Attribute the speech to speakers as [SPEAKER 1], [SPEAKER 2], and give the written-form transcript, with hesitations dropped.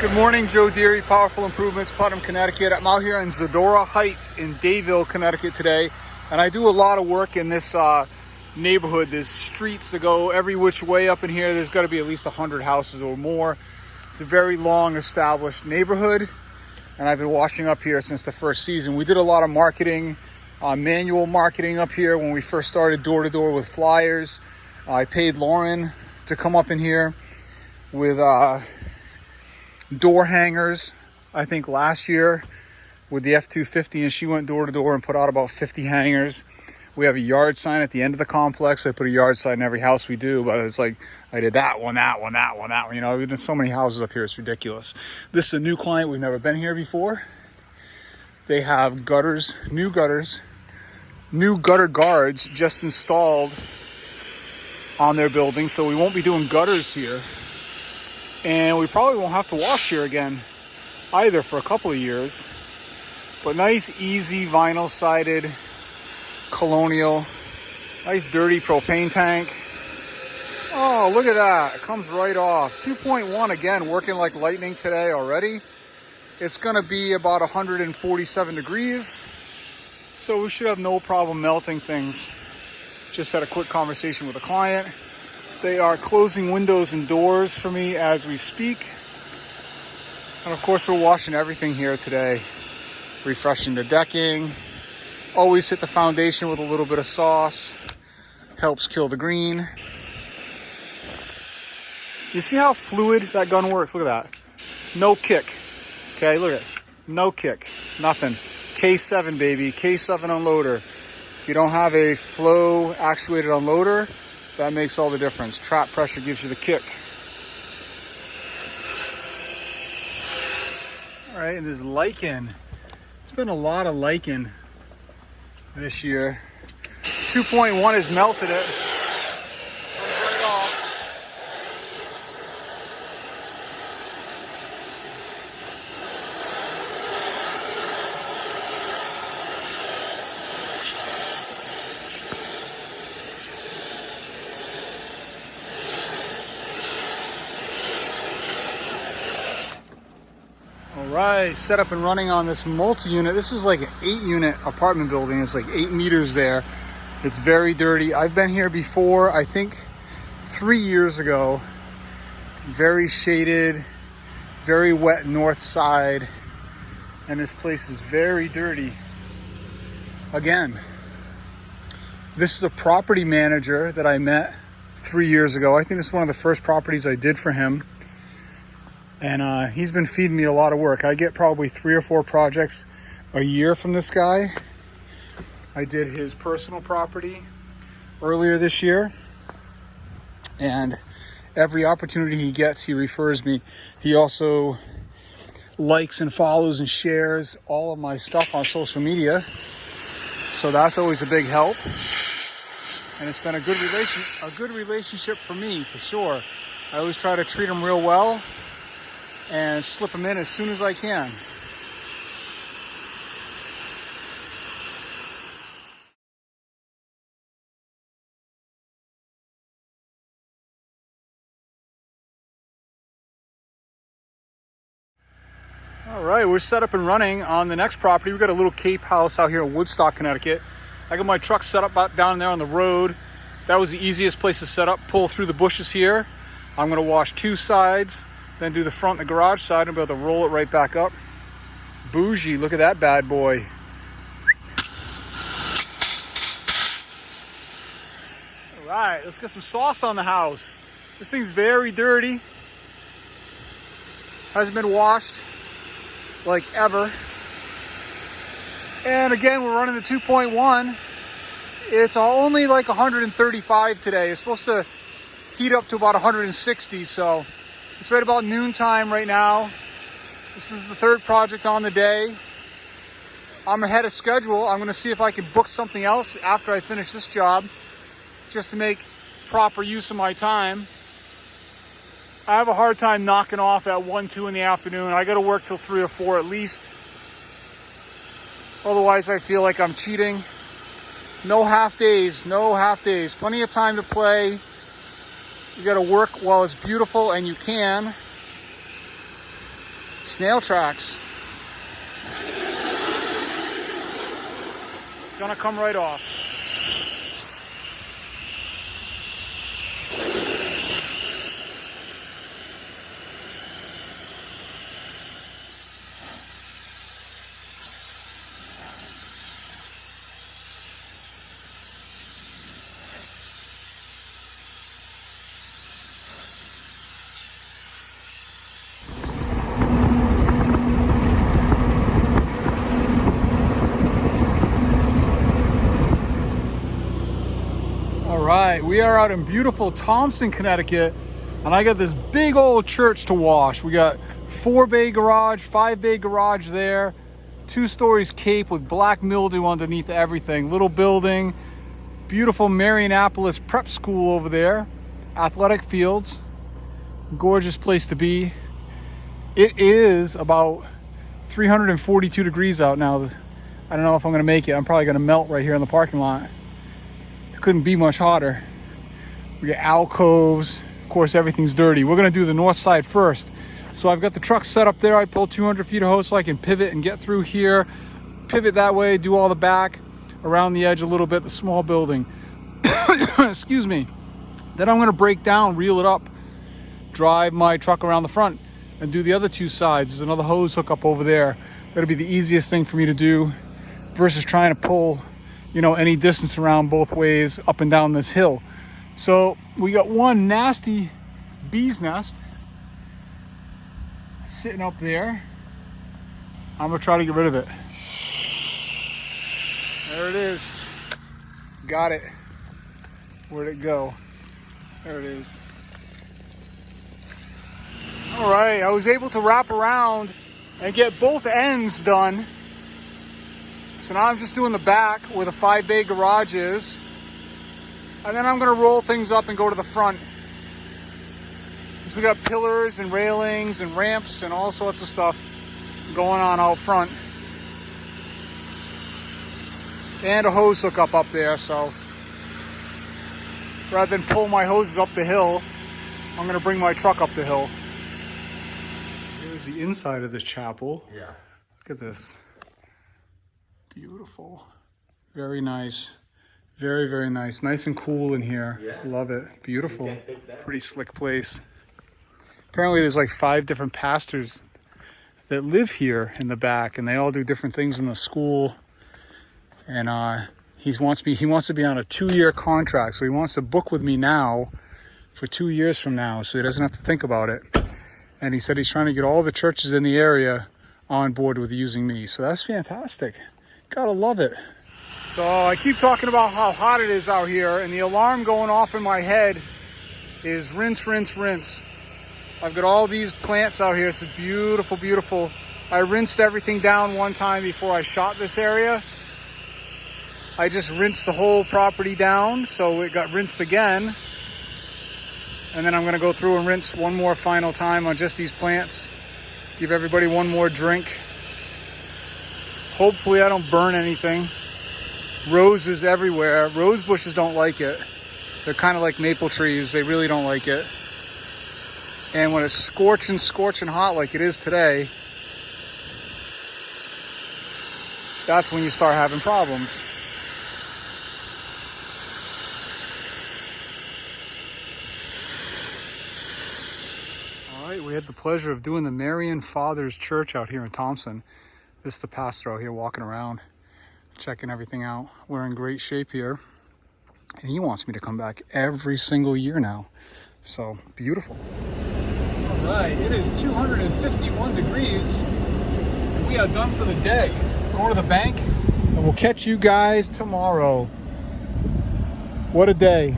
[SPEAKER 1] Good morning, Joe Deary, Powerful Improvements, Putnam, Connecticut. I'm out here in Zadora Heights in Dayville, Connecticut today, and I do a lot of work in this neighborhood. There's streets that go every which way up in here. There's got to be at least 100 houses or more. It's a very long established neighborhood, and I've been washing up here since the first season. We did a lot of marketing, manual marketing up here when we first started door to door with flyers. I paid Lauren to come up in here with door hangers, I think last year with the F-250, and she went door to door and put out about 50 hangers. We have a yard sign at the end of the complex. I put a yard sign in every house we do, but it's like I did that one. You know, we've done so many houses up here, it's ridiculous. This is a new client. We've never been here before. They have gutters, new gutter guards just installed on their building, so we won't be doing gutters here. And we probably won't have to wash here again either for a couple of years. But nice, easy, vinyl sided, colonial, nice dirty propane tank. Oh, look at that. It comes right off. 2.1 again, working like lightning today already. It's gonna be about 147 degrees. So we should have no problem melting things. Just had a quick conversation with a client. They are closing windows and doors for me as we speak. And of course, we're washing everything here today. Refreshing the decking. Always hit the foundation with a little bit of sauce. Helps kill the green. You see how fluid that gun works? Look at that. No kick. Okay, look at it. No kick. Nothing. K7, baby. K7 unloader. If you don't have a flow actuated unloader, that makes all the difference. Trap pressure gives you the kick. All right, and there's lichen. There's been a lot of lichen this year. 2.1 has melted it. Comes right off. Right, set up and running on this multi-unit. This is like an 8-unit apartment building. It's like 8 meters there. It's very dirty. I've been here before, I think 3 years ago. Very shaded, very wet north side. And this place is very dirty. Again, this is a property manager that I met 3 years ago. I think this is one of the first properties I did for him. And he's been feeding me a lot of work. I get probably 3 or 4 projects a year from this guy. I did his personal property earlier this year. And every opportunity he gets, he refers me. He also likes and follows and shares all of my stuff on social media. So that's always a big help. And it's been a good relationship for me, for sure. I always try to treat him real well and slip them in as soon as I can. All right, we're set up and running on the next property. We've got a little Cape house out here in Woodstock, Connecticut. I got my truck set up down there on the road. That was the easiest place to set up. Pull through the bushes here. I'm gonna wash 2 sides, then do the front and the garage side and be able to roll it right back up. Bougie, look at that bad boy. All right, let's get some sauce on the house. This thing's very dirty. Hasn't been washed like ever. And again, we're running the 2.1. It's only like 135 today. It's supposed to heat up to about 160, so it's right about noontime right now. This is the 3rd project on the day. I'm ahead of schedule. I'm gonna see if I can book something else after I finish this job, just to make proper use of my time. I have a hard time knocking off at 1, 2 in the afternoon. I gotta work till 3 or 4 at least. Otherwise, I feel like I'm cheating. No half days, no half days. Plenty of time to play. You got to work while it's beautiful, and you can. Snail tracks. Gonna come right off. All right, we are out in beautiful Thompson, Connecticut, and I got this big old church to wash. We got 4-bay garage, 5-bay garage there, 2 stories cape with black mildew underneath everything. Little building, beautiful Marianapolis prep school over there, athletic fields, gorgeous place to be. It is about 342 degrees out now. I don't know if I'm gonna make it. I'm probably gonna melt right here in the parking lot. Couldn't be much hotter. We got alcoves. Of course, everything's dirty. We're gonna do the north side first. So I've got the truck set up there. I pulled 200 feet of hose so I can pivot and get through here. Pivot that way, do all the back, around the edge a little bit, the small building. Excuse me. Then I'm gonna break down, reel it up, drive my truck around the front and do the other 2 sides. There's another hose hookup over there. That'll be the easiest thing for me to do versus trying to pull, you know, any distance around both ways up and down this hill. So we got one nasty bee's nest sitting up there. I'm gonna try to get rid of it. There it is. Got it. Where'd it go? There it is. All right, I was able to wrap around and get both ends done. So now I'm just doing the back where the 5-bay garage is. And then I'm gonna roll things up and go to the front. So we got pillars and railings and ramps and all sorts of stuff going on out front. And a hose hookup up there, so rather than pull my hoses up the hill, I'm gonna bring my truck up the hill. Here's the inside of this chapel.
[SPEAKER 2] Yeah.
[SPEAKER 1] Look at this. Beautiful. Very nice. Very, very nice. Nice and cool in here.
[SPEAKER 2] Yeah.
[SPEAKER 1] Love it. Beautiful. Pretty slick place. Apparently there's like 5 different pastors that live here in the back, and they all do different things in the school. And he wants to be on a 2-year contract. So he wants to book with me now for 2 years from now, so he doesn't have to think about it. And he said he's trying to get all the churches in the area on board with using me. So that's fantastic. Gotta love it. So I keep talking about how hot it is out here, and the alarm going off in my head is rinse, rinse, rinse. I've got all these plants out here. It's beautiful, beautiful. I rinsed everything down one time before I shot this area. I just rinsed the whole property down, so it got rinsed again. And then I'm gonna go through and rinse one more final time on just these plants. Give everybody one more drink. Hopefully I don't burn anything. Roses everywhere. Rose bushes don't like it. They're kind of like maple trees. They really don't like it. And when it's scorching hot like it is today, that's when you start having problems. All right, we had the pleasure of doing the Marian Fathers Church out here in Thompson. This is the pastor out here walking around, checking everything out. We're in great shape here. And he wants me to come back every single year now. So, beautiful. All right, it is 251 degrees. And we are done for the day. Going to the bank, and we'll catch you guys tomorrow. What a day.